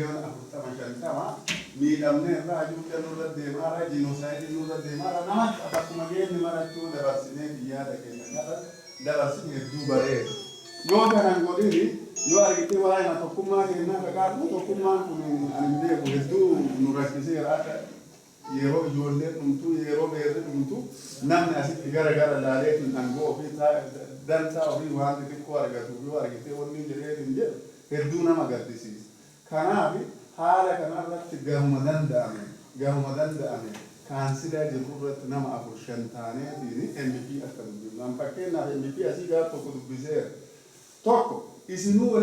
أفرطة مشانتها ميدامنا راجو تنور الدمارة جينوسايد نور الدمارة نما أفكر مجيء نمرة تو دراسينه بيا دكتور دراسينه دوباره يوم كان نقولي يو أريتي ولا أنا تكوما كنا كارو تكوما كن أنا بدي بهدو نوركيزي راك يرو جولة نمتو يرو بيرد نمتو نام ناسي تجارة جارة لاري تنانغو في دانتا أو في وان تكوار جاتو يو أريتي وني جري نجر هدو نما قديسي كنافي حالة كنافة جهمدان دامي كان سيدا جبرت نما أفرشان ثانية دي MVP أكمل لام بكينا MVP أسيجا توكو بيزير توكو إسنو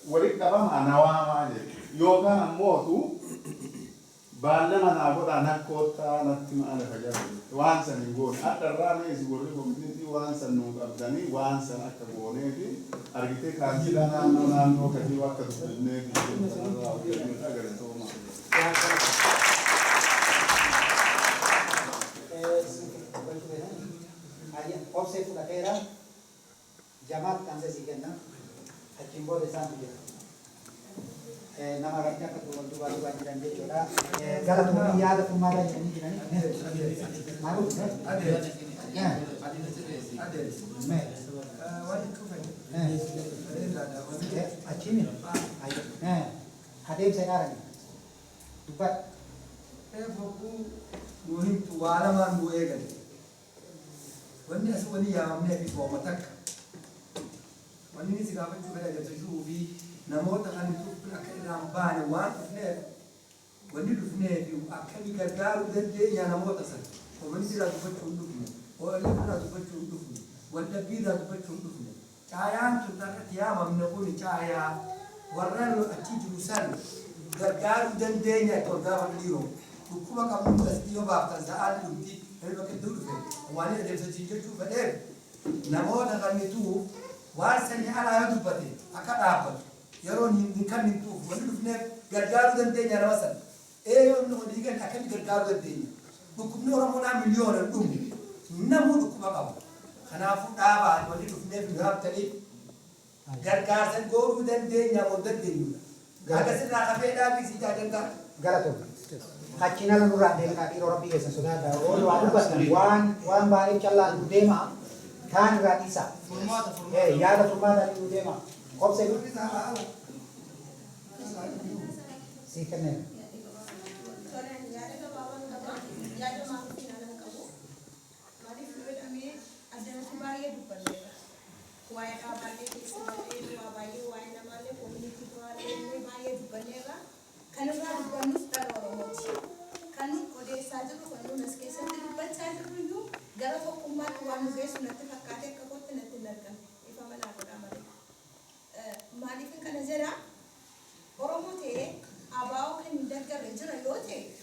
ولك دابا ما نواه ماجي يوكا نموتو بالنا نابود أنا كوتا نتيم على حاجة وانسى نقول أترى نيز يقول كوميدي وانسى نقول أبداني وانسى أكبوني دي أرجعتي كانتي لنا نانو كذي وقت تبني دي أقدر توما Konsep lakera jamaat kanse sikena akimbo desan dia nama rakyat ketua baru banjiran dia juga kalau tuh iya ada pemara ini gimana malu ada ya ada me wajib kufai acimi ayo hadir sekarang dupat foku muhim tuwala man buegan wani asu wani ya mamne bi ko matak wani ni siga ban juga da tashu bi na mota kan tu akira bani wa ne wani dufne bi akali gargaru dan de ya na mota san ko wani sira tu baccu dufne ko alle na tu baccu dufne wanda bi da tu baccu dufne cayan tu ta ya mamne ko ni caya warran atiji musal gargaru dan de ya to ga ban liro kuma kamun gaskiyo ba ta sa'al dumti الوقت دول فين واني إذا تيجي تشوف ده نموذج غنيتوه وارسني على هذا بدي أكاد أقول يرون يمكن نتوه ونلو فينا قرقارو دنتين يا مثلا إيه يوم نقول يمكن أكاد قرقارو دنتين بكم نورا منا مليون الأم نمو بكم أقام خنافو دابا ونلو فينا في الهاب تلي قرقار سن قورو دنتين يا مدد دنيو هذا سن راكبه دابي سيجادن كار غلطو Kacina lan urang dek kaki orang biasa sudah ada. Oh, lu pas wan balik jalan udema kan gratisa. Ya ada formata di udema. Kop se si kene. Kanun ode saja tu kanun meski sendiri baca dulu, kalau kau kumbat wan besu nanti pakai kakot nanti nerkan, itu mana aku ramai. Malifin kan jera, orang mote, abau kan nerkan jera yote.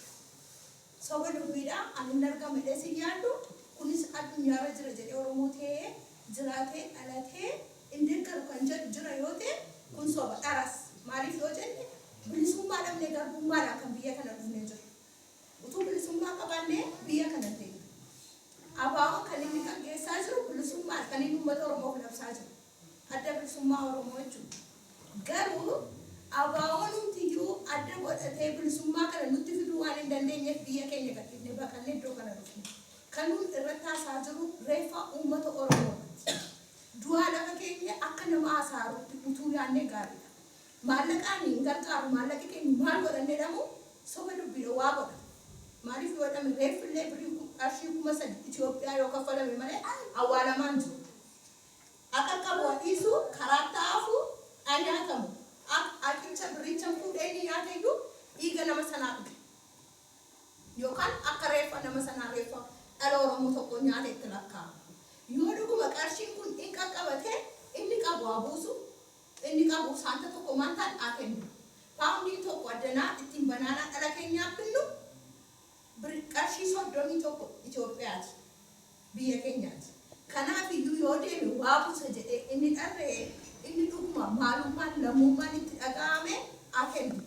Sobat dubira, anu nerkan medesi diadu, kunis at nyara jera jadi orang mote, jera te, alat te, nerkan kanjat jera yote, kun sobat aras, malif yote. Beli semua ada mereka rumah akan biar kan ada meja. Untuk beli semua kapannya biar kan ada. Apa kan ini kan gaya saja beli semua kan ini rumah orang mau beli saja. Ada beli semua orang mau itu. Garu apa orang tiju ada buat ada beli semua kan nuti videoan dan dia biar kayaknya kan ini bahkan ini doa kan ada. Kanun rata saja refa umat orang mau. Dua ada kayaknya akan nama asar untuk yang negara. Malak ani gargaru malak ke mal wala ne damu so be do bido wabo mali fi wada mi refle bri arshi kuma sa Ethiopia yo ka fala me mane awala manju aka wa isu karata afu anya kamu akin cha bri cham ku deni ya tayu iga na masana yo kan akarefa na masana refa aloro mo to ko nyaale tlaka yo do ko arshi kun inka kabate inni ka abusu ini kamu santai tu komandan akan, paundi tu wadana itim banana ala Kenya penuh, berkasih sodomi tu Ethiopia, biar Kenya. Karena video yode wabu saja ini arre ini rumah maluman lamuman itu agame akan,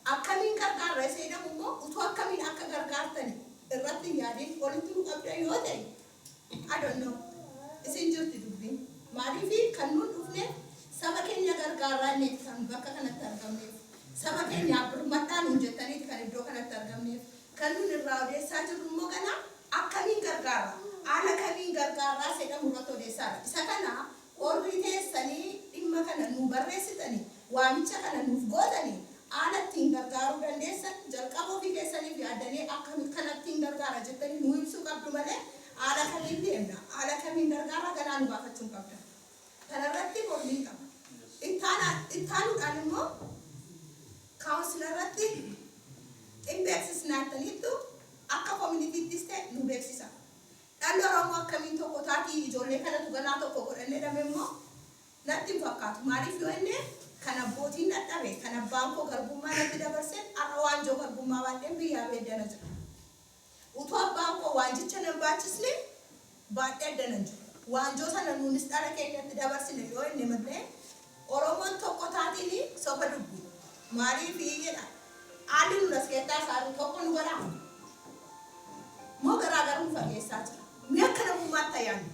akan ingkar kar rasa ida mummo, utu akan ingkar kar tani, erati yade politik apa yode, I don't know, isinjur tu dubin, marifi kanun dubne. Sama Kenya gargara nih kan bakal kena terkam nih Saba keenyaaf birmadhaan hojjetaniiti kan iddoo kanatti argamneef kan nuti irraa odeessaa jirru immoo kana akkamiin gargaara haala kamiin gargaaraa jedhamu irratti odeessaadha. Isa kana warri teessanii dhimma kana nu barreessitanii waamicha kana nuuf gootanii haala ittiin gargaaruu dandeessan jalqaba ofii keessaniif yaaddanii akkamiin kanattiin gargaara jettanii nu ibsuu qabdu malee haala kamiin deemna haala kamiin gargaara ganaa nu baafachuu qabda. Kanarratti mormii qaba. Ittaanuudhaan immoo kaawunsilarratti in beeksisnaattaniittu akka koominiitiittis ta'e nu beeksisa. Dhalli Oromoo akkamiin tokko taatii ijoollee kanatu ganaa tokko godhannee dhame immoo natti hin fakkaatu. Maaliif yoo inni kan abbootiin dadhabe kan abbaan koo garbummaa natti dabarsee har'a waanjoo garbummaa baadheen biyyaa beeddana jira. Utuu abbaan koo waanjicha nan baachisne baadhee addana jiru. Waanjoo sana nuunis dhara keenyatti dabarsine yoo inni malee Oromoon tokko taatiin soba dubbii. Maaliif jedha haalli nu daskeettaa isaanii tokko nu godhaa moo garaagarummaa fageessaa jira. Mi'a akka namummaatti ayyaannu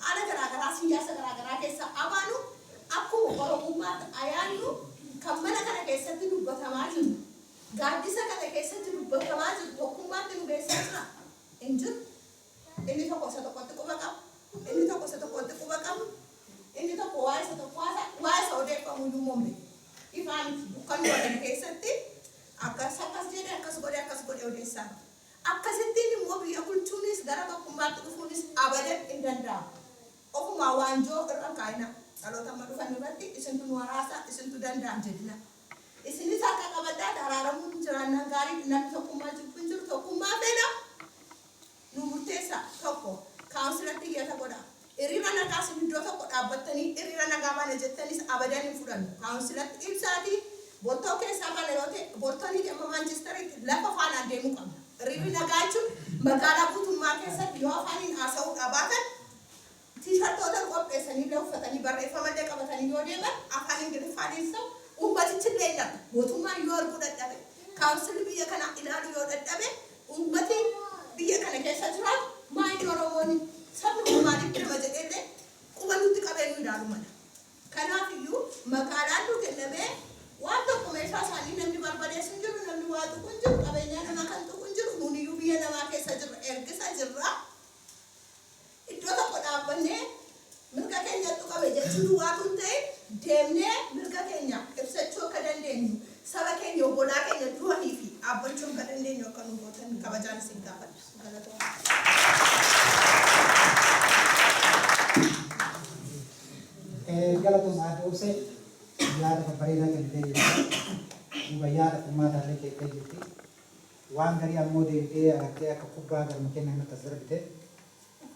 haala garaagaraa siyaasa garaagaraa keessa amaanu akkuma Oromummaatti ayyaannu kan mana kana keessatti dubbatamaa jiru gaaddisa kana keessatti dubbatamaa jiru tokkummaatti nu beeksisaa jira hin jiru. Inni tokko isa tokkotti quba qabu inni tokko isa tokkotti quba qabu inni tokko waa isa odeeffamu iyyuu mombe ifaan kan godhan keessatti akkas jedhee akkas godhee odeessaa. Akkasittiin immoo biyya bulchuunis gara tokkummaatti dhufuunis abadan hin danda'amu. Ofumaa waanjoo irra kaayina dhaloota amma dhufan irratti isintu nu haraasa isintu danda'an jedhina. Isinis akka qabaddaa daraaramuun jiraannan gaarii namni tokkummaa jibbuu hin jiru tokkummaa fedha nu murteessa tokko kaawunsilatti iyyata godha. Hiriira nagaa isin iddoo tokko dhaabbattanii hiriira nagaa baana jettanis abadan hin fudhannu. Kaawunsilatti ibsaatii bottoo keessaa kana yoo ta'e bottoonni dhimma maanchistariitti lafa faanaan deemuu qabna. Hiriirri nagaa jechuun magaalaa guutummaa keessatti yoo afaaniin haasa'uu dhabaatan tiishartoota qopheessanii illee uffatanii barreeffamallee qabatanii yoo deeman afaan ingiliffaanis ta'u uummatichi illee ilaala. Mootummaan yoo arguu dadhabe kaawunsilli biyya kana ilaalu yoo dadhabe uummati biyya kana keessa jiraatu maayini Oromoon sabni maaliif nama jedhee quba nutti qabeenyu ilaalu mala. Kanaaf iyyuu magaalaan nu kennamee waan tokko meeshaa isaanii namni barbadeessu hin jiru namni waa tuqu hin jiru qabeenyaa namaa kan tuqu hin jiru nuun iyyuu biyya namaa keessa jirra ergisa jirra. Iddoo tokko dhaabbannee mirga keenya tuqabe jechuun waatu hin ta'e deemnee mirga keenya ibsachuu akka dandeenyu saba keenya obbolaa keenya du'anii fi dhaabbachuu akka dandeenyu akka nu gootan kabajaan isin gaafadha. Galatoomaa adda obsee yaada babbareedaa kennitee jirti. Duuba yaada furmaataallee keettee jirti. Waan garii ammoo deebitee argattee akka kubbaa galma kennan nutti as darbite.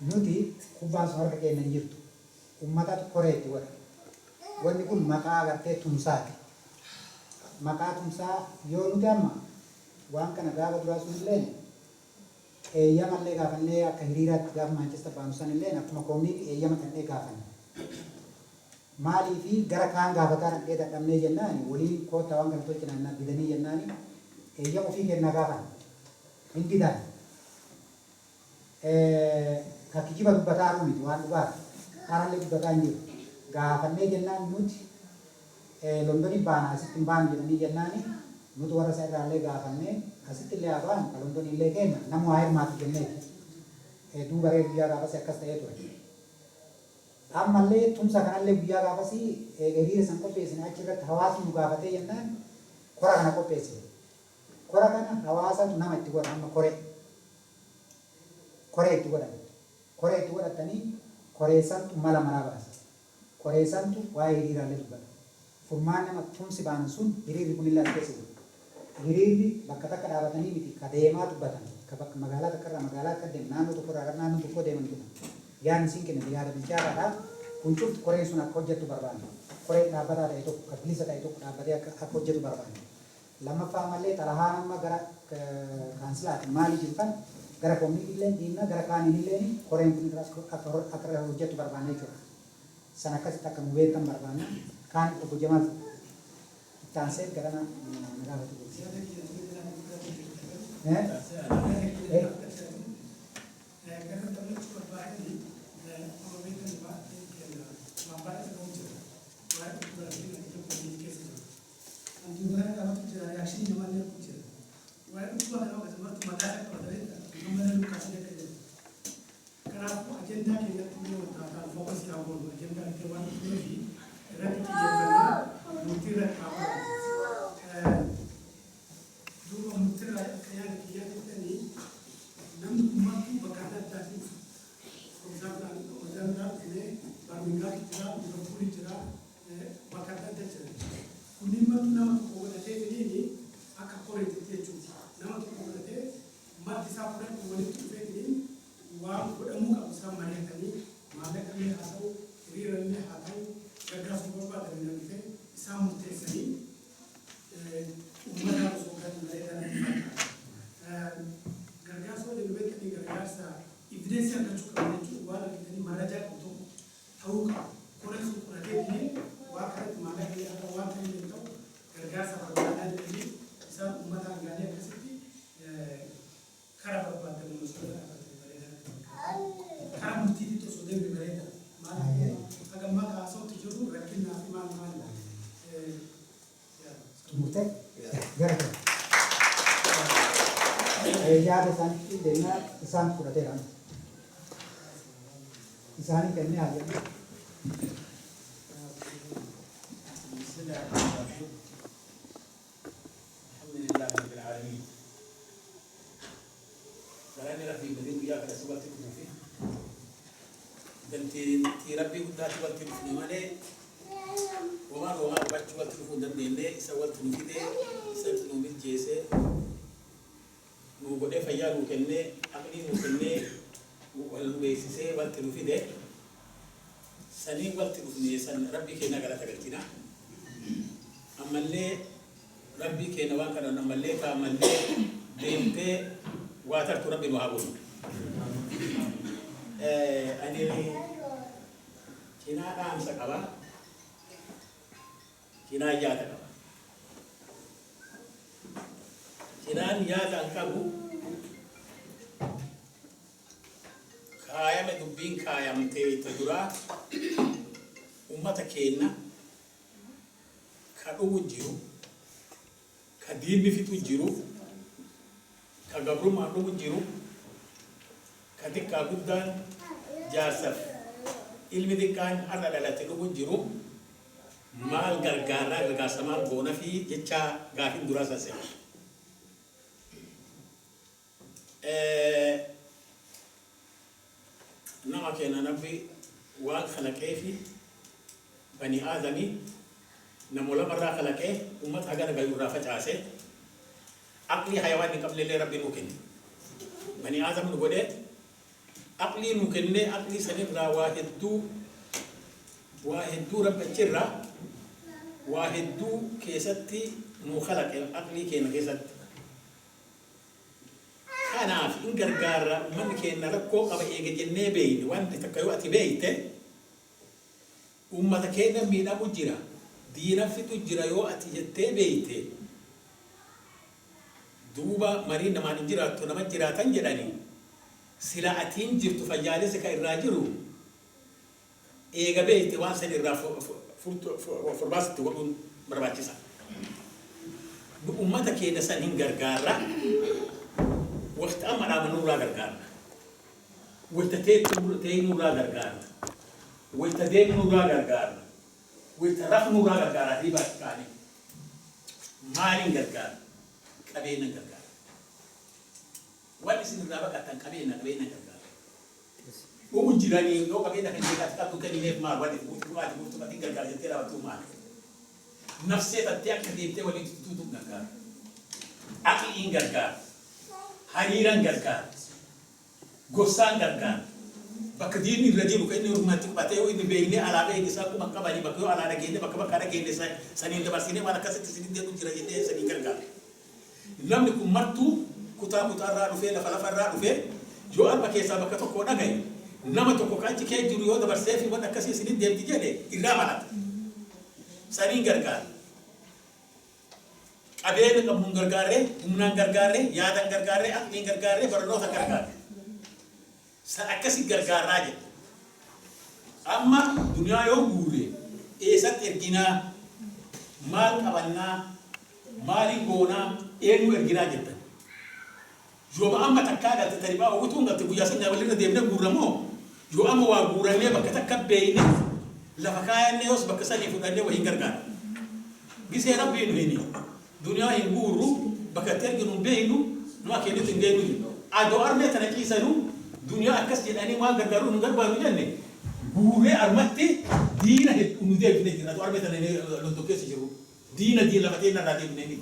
Nuti kubbaan sun harka keenya hin jirtu. Uummatatu koreetti godha. Wanni kun maqaa agartee tumsaati. Maqaa tumsaa yoo nuti amma waan kana gaafa duraa sun illee eeyyamallee gaafannee akka hiriiraatti gaafa Maanchestar baanu san illee akkuma koomniitti eeyyama kannee gaafanne. Maalii fi gara kaan gaafataa dhaqee dadhabnee jennaan waliin koottaa waan kana tolchinaan bidanii jennaan eeyyama ofii kennaa gaafan hin didan. Ka kijiba dubbataa miti waan dhugaati. Kanallee dubbataa hin jiru. Gaafannee jennaan nuti Londonii baana asitti hin baanu jedhanii jennaan nuti warra isa irraallee gaafannee asitti illee haa baanu ka Londonii illee kenna nama waa hirmaatu jenneeti. Duuba reefu guyyaa gaafasii akkas ta'ee ture. Ammallee tumsa kanallee guyyaa gaafasii hiriira san qopheessine achirratti hawaasni nu gaafatee jennaan kora kana qopheessine. Kora kana hawaasatu nama itti godha amma koree itti godhan. Koree itti godhatanii koreessantu mala maraa baasa. Koreessantu waa'ee hiriiraallee dubbata. Furmaan nama tumsi baanan sun hiriirri kunillee as keessa jiru. Hiriirri bakka takka dhaabatanii miti ka deemaa dubbatan. Ka bakka magaalaa takka irraa magaalaa akka deemu naannoo tokko irraa naannoo tokko deeman jedhama. Yaadni siin kenname yaada bilchaataadhaaf kun cufti koreen sun akka hojjettu barbaanne. Koree dhaabbataa ta'e tokko ka bilisa ta'e tokko dhaabbatee akka hojjetu barbaanne. Lammaffaa mallee xalahaan amma gara kaansilaati maaliif jirtan gara koomniitillee diinna gara kaaniinillee koreen kun akka hojjettu barbaanne jechuudha. San akkasitti akka nu beektan barbaanna. Kaan obbo Jamaal taansee gara nagaafatu. Juga kuchira reaction ni mali kuchira wa mtu anaona kama watu madasa kwa dalili kama ndio kasi yake kana agenda yake ndio tunataka focus ya hapo agenda yake watu wengi rafiki jana mutira kama dua mutira kaya kiasi tani nam kumatu bakada tadi for example ozanda ile barminga kitira mtopuri kitira bakada tadi kunimba tunama tukoona tete nini akakore tete chuti nama tukoona tete mati sapura kuwali tete nini wa kudamu kabisa marekani marekani hasau rirani hatau gagas baba dari nanti samu tesani umada sokan marekani gagas wale lebih kini gagas evidence yang kacuka menuju wala kita ni maraja untuk tahu korek suku tete ini wakar marekani atau wakar ini tahu gagas apa ada ini bisa umada gani kasih karena berbuat dengan masalah karena mesti itu sudah berbeda. Mana agak maka asal tujuh rakyat nafi mana. Mustahil. Gara-gara. Ya desan itu dengan desan sudah terang. Desan ini kena aja. Alhamdulillah rabbil alamin. Sekarang ni rafi beri dia pada sebab itu mungkin. Dan ti rabbi udah sebab itu mana? Omar baca sebab itu dan dene sebab itu kita sebab itu mungkin jese. Nubuat fayal mungkin ne, akni mungkin ne, wal bersih sebab itu kita. Sani waktu itu ni san rabbi kena kalau tak kertina. Amalnya rabbi kena wakar amalnya ka amalnya dente water tu rabbi nuhabun. Ani Cina am sakaba, Cina jata kaba. Cina jata angkabu, kaya me dubin kaya mte tadura, umat kena, kadu jiru, kadin mifitu jiru. Kagabru makhluk jiru, kadik kagudan jasaf, ilmi dikan ada lalatiru jiru, mal gargara gargasamal bona fi jecha gafin durasa se. Nama kena nabi wal khalaqefi bani adami, namola marra khalaqe umat agar gayu rafa jase. Akli hayawan ni kabel le rabbi mungkin. Bani Adam nu gode. Akli mungkin ne akli sanit ra wahidu rabbi cirra wahidu kesatti mu khalaq akli ken kesat. Kana fi gargara man ken rakko qaba ege jenne beyd wan takayu ati beyte ummata ken mi da bujira dina fitu jira yo ati jette beyte duba mari nama ninjira to nama jiratan jedani sila atin jirtu fajalisa ka irrajiru ega beyti wan sani rafu furbas to wadun barbachisa bu ummata ke da sanin gargara waqt amara manura gargara waqt te nura gargara waqt de nura gargara waqt raf nura gargara riba kani malin gargara kabena gargara wadi sin raba katan kabena gargara o jirani do kabena kan jika ta kani ne ma wadi wadi mutu kati gargara tera watu ma nafse ta tiak kadi te wadi tutu gargara aki in gargara hariran gargara gosan gargara bakadini rajulu kani romantik pateo ini beine alabe ini saku makabani bakyo ala gende bakabakara gende sanin da basine wala kasati sinin de jirani de sanin gargara namni ku mattu kuta ra do fe la fala farra do fe jo arba ke sabaka to ko dagay nama to ko kanci ke juru yo da bar sefi wanda kasi sinin de digede irama sanin gargara abene kam mun gargare umnan gargare yadan gargare akni gargare barno ta gargare sa akasi gargaraje amma dunia yo gure esat ergina mal kabanna مالي قونا إنو إرجنا جدا جو أما تكادا تتريبا وقتون قلت بيا سنة ولنا ديمنا غورمو جو أما وغورني بكتك بيني لفكايا نيوس بكساني فداني وهينغرغان بيسي ربي إنو دنيا ينغورو بكترجنون بينو ما كيني تنجينو أدو أرمي تنكيسانو دنيا أكس جناني ما غرغرو نغربانو جنة غوري أرمتي دينا ندير بنيجي أدو أرمي تنكي لندوكيس جرو دينا لفتينا نادي بنيجي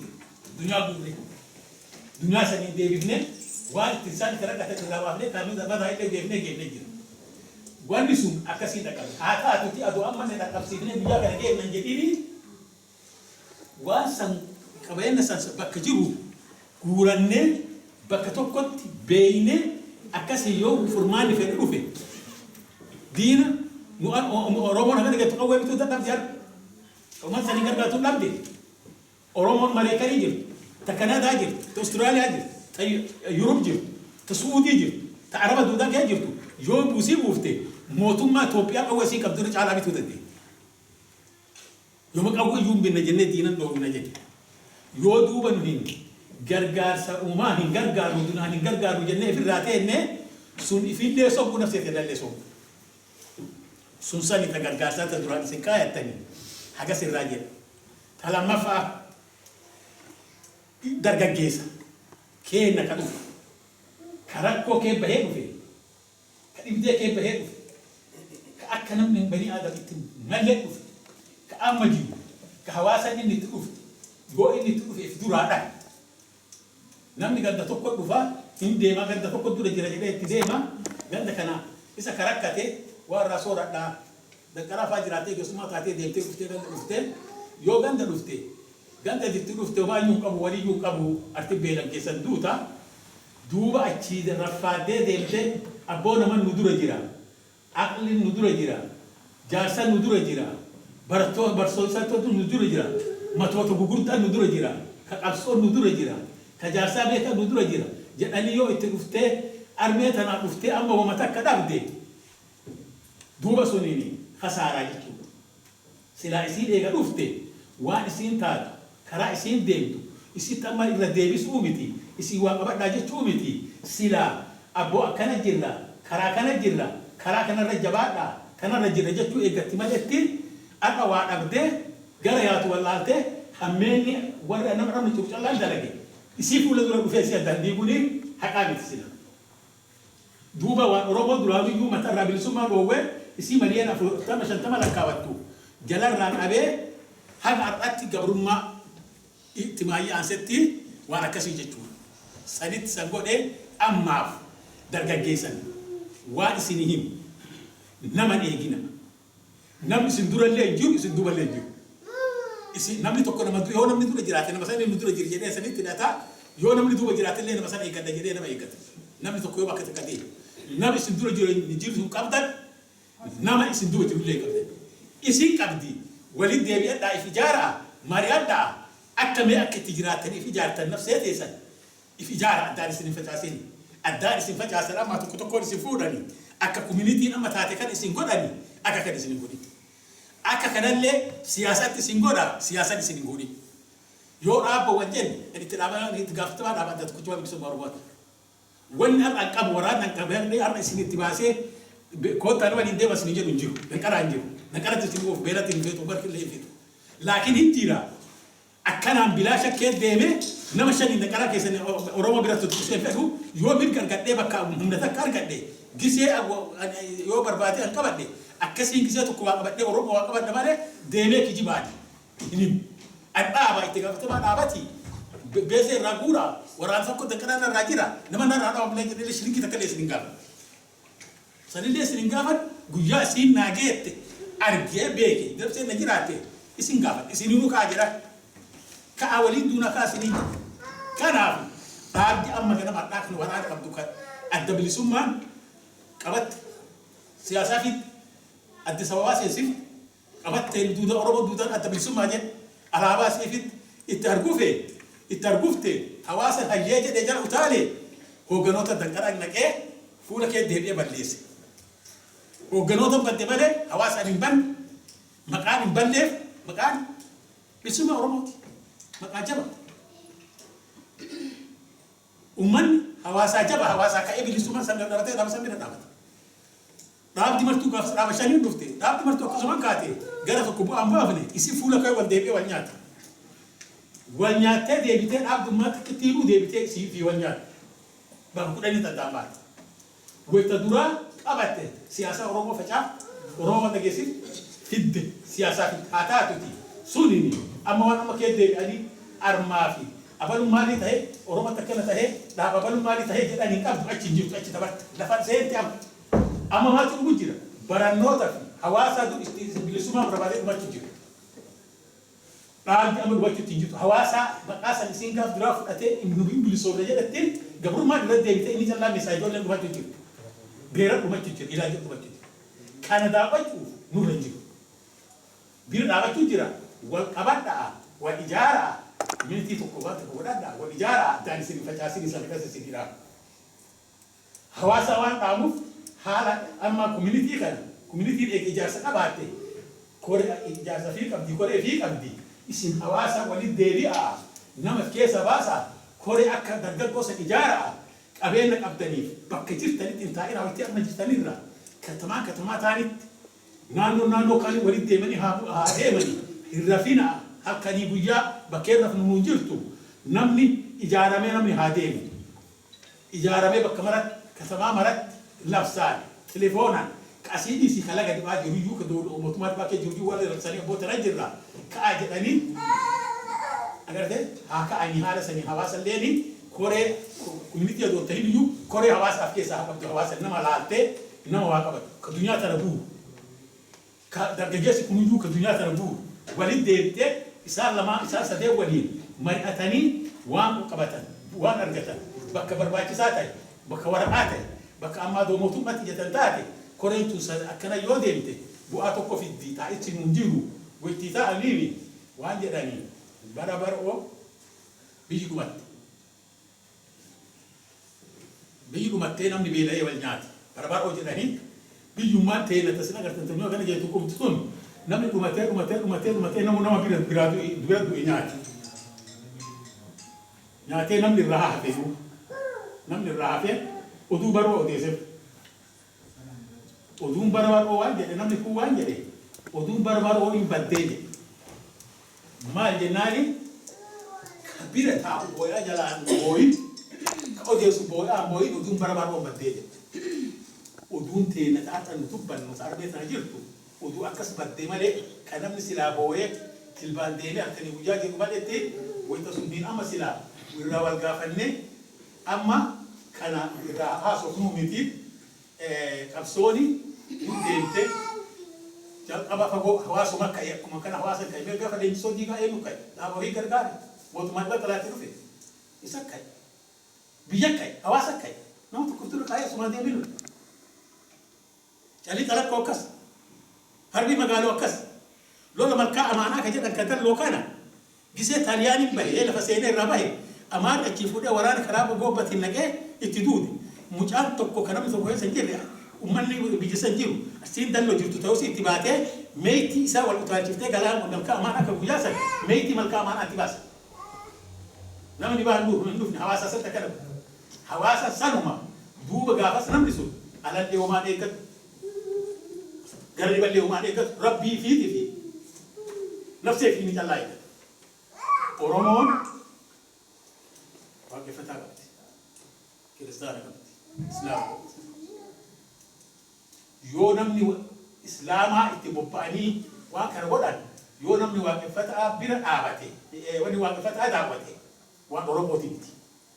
دنيا غوري دنيا سنين دي بني والتسان كرا كتير لوافلي كانوا زمان هاي اللي بني وانسون أكاسي دكان هذا أتوتي أدو أما ندكان سيدنا بيجا كرجع من جديد وانسان كبيرنا سان بكجيرو كورانة بكتوكت بينه أكاسي يوم فرمان في الروفه دينا أورومون هذا كتير قوي بتودا تبجر وما سنين كرا تقول لابدي أورومون مريكا يجي تكندا يجي تأستراليا يجي يوروب جير تسعودي جير تعرف دودا كيا جيرتو يوم بوسي بوفتي موتوم ما توبيا أول شيء كبدورة على بيتو تدي يوم أول يوم بنجنة دينا دو بنجنة يودو بنهين غرغار سأوما هين غرغار ودنا هين غرغار وجنة في الراتين نه سون في اللي سوق نفسه تدل سوق سون ساني تغرغار سات دران سكاية تاني حاجة سراجل هلا ما فا درجة جيسا كين نكادو كراكو كين بهيرو في كإبدأ كين بهيرو في كأكنم من بني آدم يتم ملك في كأمجيو كهواسا إني تقف جو إني تقف في دورا ده نام نقدر تقول بفا إن ديما قدر تقول دورا جرا جرا تديما قدر كنا إذا كراكته وراسورة ده دكرا فاجراتي كسمة كاتي ديمتي كفتة قدر كفتة يو قدر كفتة قدر دكتور كفتة ما يوم كابو ولي يوم كابو أرتبيلم كيسان دوتا دوبا أشيد رفادة ديمتي أبونا من ندورة جرا أقل ندورة جرا جالسا ندورة جرا برسول ساتو ندورة جرا ماتواتو بقولتا ندورة جرا كأبسور ندورة جرا كجالسا بيتا ندورة جرا جاني يو إتكفتة أرميتا نكفتة أما وما تكذب دوبا سونيني خسارة جتو سلا إسين إيجا كفتة وان إسين تاد كرا إسين ديمتو إسين تما إلا ديبس أومتي إسين واقبا ناجت أومتي سلا أبو كان جرا كرا كان رجبات كان رجل جتو إيجا تمالتي أنا وأبده قريات والله ته همني ورا أنا مرة من تقول الله دلقي يسيفوا لدول بفيسيا دنديبوني حقابي تسلا دوبا وروبو دولابي يوم ترى بالسما بوه يسي مليانا تما شن تما لكاوتو جلال ران أبي هم أرأتي قبل ما اجتماعي أنستي وأنا كسي جتو سنيت سنقول أماف درجة جيسان وادي سنهم نمان إيجينا نام سندورة اللي يجوا سندوبة اللي يجوا إسي نام لتوكل ما تقول هو نام لتوكل جراتنا مثلا لتوكل جريجة سنيت تناتا يو نام لتوكل جراتنا لنا مثلا يكاد جرينا ما يكاد نام لتوكل بقى تكادي نام سندورة جريجة سو كابدن نام سندورة جريجة كابدن إسي كابدي ولد يبي أدا إفجارة ماريادا أكمل أكتر جراتني إفجارة النفسية تيسن إفجارة أداري سنين فتاسين أداري سنين فتاسين أما تكتكون سفوراني أكا كوميونيتي أما تاتكان إسنقوداني أكا كان إسنقودي أكا كان اللي سياسات إسنقودا سياسات إسنقودي يو أبو وجن اللي تلعبها نتقافت ما دابا تكتوا بيكسو مروات وين أنا أكاب وراد نكابر لي أنا إسني تباسي كوتا أنا ولين دبا سنيجي نجيو نكارا نجيو نكارا تسنقوف بيرا تنفيت وبرك اللي يفيت لكن هنتيرا أكنا بلا شك ديمه نمشي نكارا كيسن أوروما بيرا تتوسي فيه يو مين كان قدي بكا هم نتكار قدي جيسي أبو يو بربادي أنكبدي أكسين جيسي تكوا أبدي أوروما وأكبد ماله ديمه كيجي بعد هنيم أبا إتقاف تبع أبتي بيزي راغورا وران فكو دكنا راجيرا نمنا رانا أبلي جدي شريكي تكلي سنغام سنيلي سنغام غيا سين ناجيت أرجع بيكي درس نجيراتي سنغام سنينو كاجرا كأولين دونا كاسنين كناف تابدي أما كنا متأكل وران كبدوك الدبل سمان كبت سياسة في الدسوات سيف كبت دودا أوروبا دودا الدبل سمان جه على باس في الترقوفة حواسه هيجي دجال وتالي هو جنوتا دكتور أنك فولا كده دهبي بليس هو جنوتا بدبله حواسه نبان مكان نبان مكان بسمة أوروبا مكان جبل ummanni hawaasaa jaba hawaasaa ka'ee bilisummaa sana dhalatee dhaaba sana bira dhaabata. Dhaabdi martuu gaafsa dhaaba shanii dhufte dhaabdi martuu akkasuma kaate gara tokko bu'aan baafne isi fuula ka'ee wal deebi'ee wal nyaata. Wal nyaattee deebitee dhaabdummaa xiqqittiinuu deebitee isii fi wal nyaata. Bakka kudhanii taddaan baate. Wayita duraa qabatte siyaasa Oromoo facaaf Oromoo dhageessif fidde siyaasaa fi haa taatuti sunini amma waan amma kee deebi'anii armaa fi abalummaanii ta'e Oromoo takkana ta'e dhaaba abalummaanii ta'e jedhanii qabdu achi hin jirtu achi taphatte lafa seenti amma maatu dhugu jira barannoota fi hawaasaa bilisummaa barbaadee dhumachuu jira. Dhaabni amma dhumachuu hin jirtu hawaasaa maqaa san isiin gaaf duraa fudhatee nu bilisoomne jedhattee gabrummaa dura deebitee inni callaa meeshaa ijoolleen dhumachuu jiru. Beera dhumachuu jira ilaalcha dhumachuu jira. Kana dhaabachuuf nurra jiru. Bira dhaabachuu jira wal qabadhaa wal ijaaraa mintii tokko waan tokko godhadhaa wal ijaaraa addaan isin facaasin isa akkasa isin dhaabu. Hawaasa waan dhaamuuf haala amma community kana community dheeg ijaarsa qabaatte koree ijaarsa fi qabdi koree fi qabdi isin hawaasa waliin deebi'aa nama keessa baasaa koree akka dargaggoo san ijaaraa qabeenya qabdaniif bakka jirtanitti hin taa'in hawwatti amma jirtanirra katamaa taanitti naannoo kan waliin deemanii haa deemanii hin rafina halkanii guyyaa bakkee rafnu nuun jirtu namni ijaaramee namni haa deemu ijaaramee bakka maratti katamaa maratti labsaan telefoonaan qasii dhiisii kalaga dhibaa jiru iyyuu ka mootummaa dhibaa kee jiru iyyuu warra raksanii abboota jirra ka'aa jedhanii agartee haa ka'anii haala sanii hawaasa illee koree community adoon ta'in iyyuu koree hawaasaaf keessaa haa qabdu hawaasa nama laaltee nama waa qabatu ka dunyaa tana bu'u ka dargaggeessi kun iyyuu ka dunyaa tana bu'u waliin deebitee isaan lamaa isaan sadee waliin mari'atanii waan qabatan waan argatan bakka barbaachisaa ta'e bakka waraqaa ta'e bakka ammaa mootummaatti jetan taate koreen tun akkana yoo deemte bu'aa tokko fiddi taa'ichi nuun jiru waytii ta'aniimi waan jedhanii bara bar'oo biyyi dhumatte. Biyyi dhumattee namni beela'ee wal nyaati. Bara bar'oo jedhanii biyyummaan ta'e na tasin agartan yoo kana jettu qubti sun namni dhumatee nama biraa du'e nyaati. Nyaatee namni irraa hafee namni irraa hafee oduu bar'oo odeesseef. Oduun bara bar'oo waan jedhe namni kun waan jedhe oduun bara bar'oo hin baddee jedhe. Maal jennaani ka bira taa'u booyaa jalaan booyin ka odeessu booyaa booyin oduun bara bar'oo baddee jedhe. Oduun teena taatan dubbannu sarbee sana jirtu oduu akkas baddee malee kan namni silaa booyee tilbaan deemee akkanii guyyaa jedhu maleetti wayita sun diin amma silaa irraa wal gaafannee amma kana irraa haasofnuu miti qabsooni hin deemte jalqaba fagoo hawaasuma ka'e akkuma kana hawaasa ka'e mee gaafa leenjisoo diigaa eenyu ka'e dhaaba horii gargaare mootummaan irra talaatti dhufe isa ka'e biyya ka'e hawaasa ka'e nama tokko tura ka'e asuma deeminu calii xalaqqoo akkas harbii magaaloo akkas lola malkaa amaanaa ka jedhan kan dalloo kana gisee taaliyaaniin bahe lafa seenee irraa bahe amaan achii fuudhee waraana karaa goobbatiin naqee itti duude mucaan tokko kan namni tokko keessa hin jirre ummanni biyya san jiru asiin dalloo jirtu ta'us itti baatee meetii isaa wal utaalchiftee galaan malkaa amaan akka guyyaa san meetii malkaa amaan itti baasa. Namni baan hin dhufne hawaasa san takka dhabu. Hawaasa sanuma duuba gaafas namni sun alallee homaan eeggatu. Garri ballee homaan eeggatu rabbii fiitii fi nafsee fi ni callaa eeggatu. Oromoon waaqeffataa qabdi. Kiristaana qabdi. Islaama qabdi. Yoo namni islaamaa itti bobba'anii waan kana godhan yoo namni waaqeffataa bira dhaabate wani waaqeffataa daawwate waan Oromooti miti.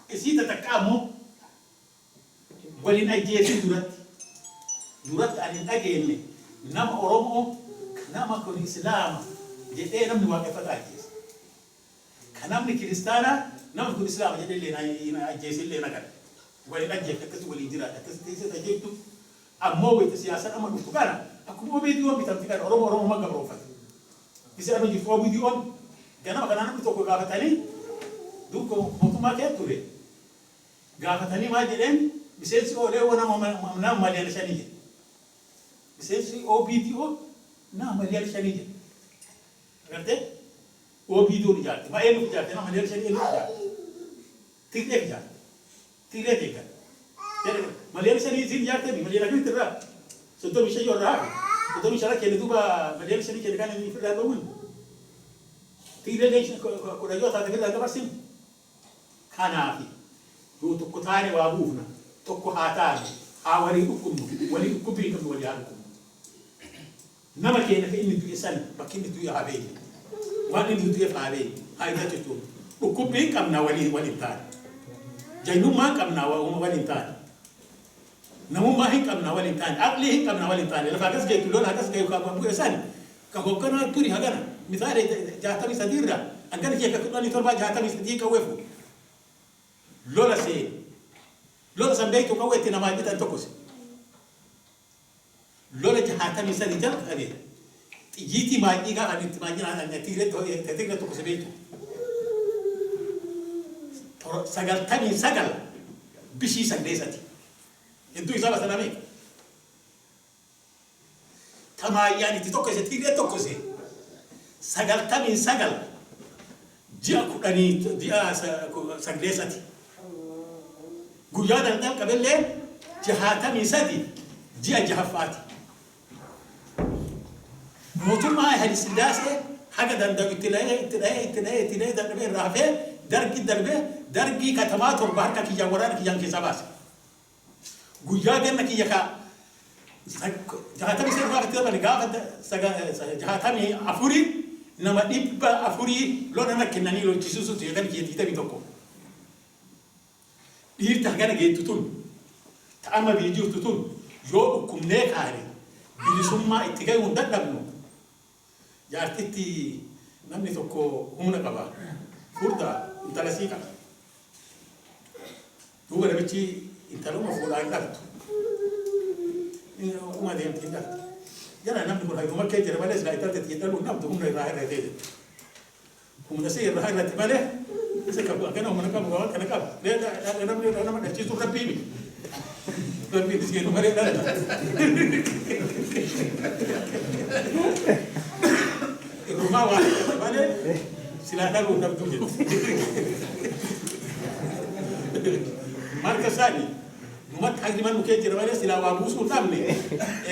Isii takka ammoo waliin ajjeesii duratti ani hin dhageenye nama Oromoo nama kun islaama jedhee namni waaqeffataa ajjeesa. Kan namni kiristaanaa namni kun islaama jedhee illee ajjeesii illee nagada. Waliin ajjeefte akkasii waliin jiraata akkasii teessee tajjeeftu ammoo wayita siyaasa nama dhuftu kana akkuma OBDO'n bitamti kana Oromoo magabroofate. Bisa anu jirtu OBDO'n ganama kanaa namni tokko gaafatanii duuka mootummaa kee ture. Gaafatanii maal jedheen miseensi ODO nama miliyoona 5 jedhe. Miseensi OBDO nama miliyoona 5 jedhe. Agartee OBDO'n ijaarte baay'ee nuuf ijaarte nama miliyoona 5 nuuf ijaarte. Tiqxeef ijaarte. تيريتك مليان سني زين جارتني مليان أكيد ترى سنتو مش يجور راه سنتو مش راه كده دوبا مليان سني كده كان في الراب بقول تيري ليش كنا جوا هذا كده بس كان عافي هو تكتاني وابوفنا تكو هاتاني حاولي أكم ولي أكبركم ولي عنكم نما كنا في إني تيسان بكين تيجي عبيد وأنا تيجي في عبيد هاي ده تقول أكبركم ناولي ولي تاني جاينو ما كم ناوا ولي تاني نمو ما هي كم ناوا ولي تاني أقلي هي كم ناوا ولي تاني لما كاس جاي تقولون هكاس جاي كم أبو إنسان كهو كنا توري هكذا مثال جاهتامي سديرة أنكر كي كتلوني تربا جاهتامي سديك كويفو لولا سي لولا سبيتو كويتي نما جت أن تكوس لولا جاهتامي سديجا هذه جيتي ما يجيك أن تماجنا أن تيجي تكوس بيتو سجل تاني سجل بشي سجلتي انتو يسابا سلامي تما يعني تتوكسي تيجي توكسي سجل تاني سجل جاء كوني جاء سجلتي غيادا دم قبل لين جهاتني سدي جاء جهفاتي موتو ما هي سداسه حاجه دندو تلاقي دندو رافع درجي كتمات وبارك كي جوران كي جانكي سباس غويا جن كي يكا جهاتمي سير فاكت تبا نغافت جهاتمي افوري نما ديب افوري لو نانا كناني لو تشوسو تيغان كي تيتا بيتوكو دير تاغانا جي توتون تاما بيجو توتون جو كوم نيكاري بيدي سوما اتيغاي ونددمنو يارتيتي نمني توكو هونا كبا فوردا انتلاسيكا دوبا نبتي انتلوما فولا انتلتو وما ديم تنجح جانا نمني كل هاي دوما كي جربا ليس لا انتلت يتلو نمتو هم راهي راهي هم نسير راهي راهي تبالي سيكابو اكنا هم نكابو وقال كنا كابو لا نمني نجيسو ربيبي ربيبي تسيرو مريد الرما واحد تبالي silakan undang tujuh. Markas tadi, umat hakiman mungkin ceramahnya sila wabus utam nih.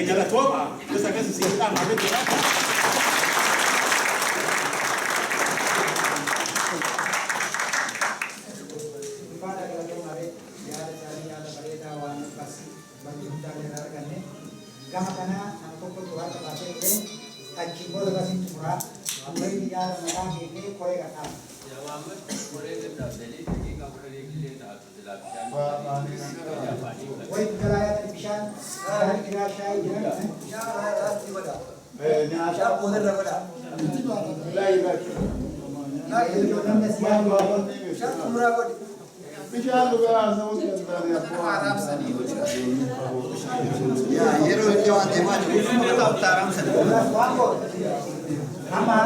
Kalau tua, terus akan sisikan apa tu? Ambil dia orang ini kau yang kata. Jawaban boleh kita beli pergi ke beli kita atau jelaskan. Woi keraya television, keraya kira saya jangan. Jangan di mana. Ni ada Jangan boleh ramada. lain lagi. Nah, Itu orang Malaysia. jangan murah kau. Bicara juga sama kita ni apa? Haram seni. Ya, hero itu yang tema ni. Kita tahu taram seni. Nama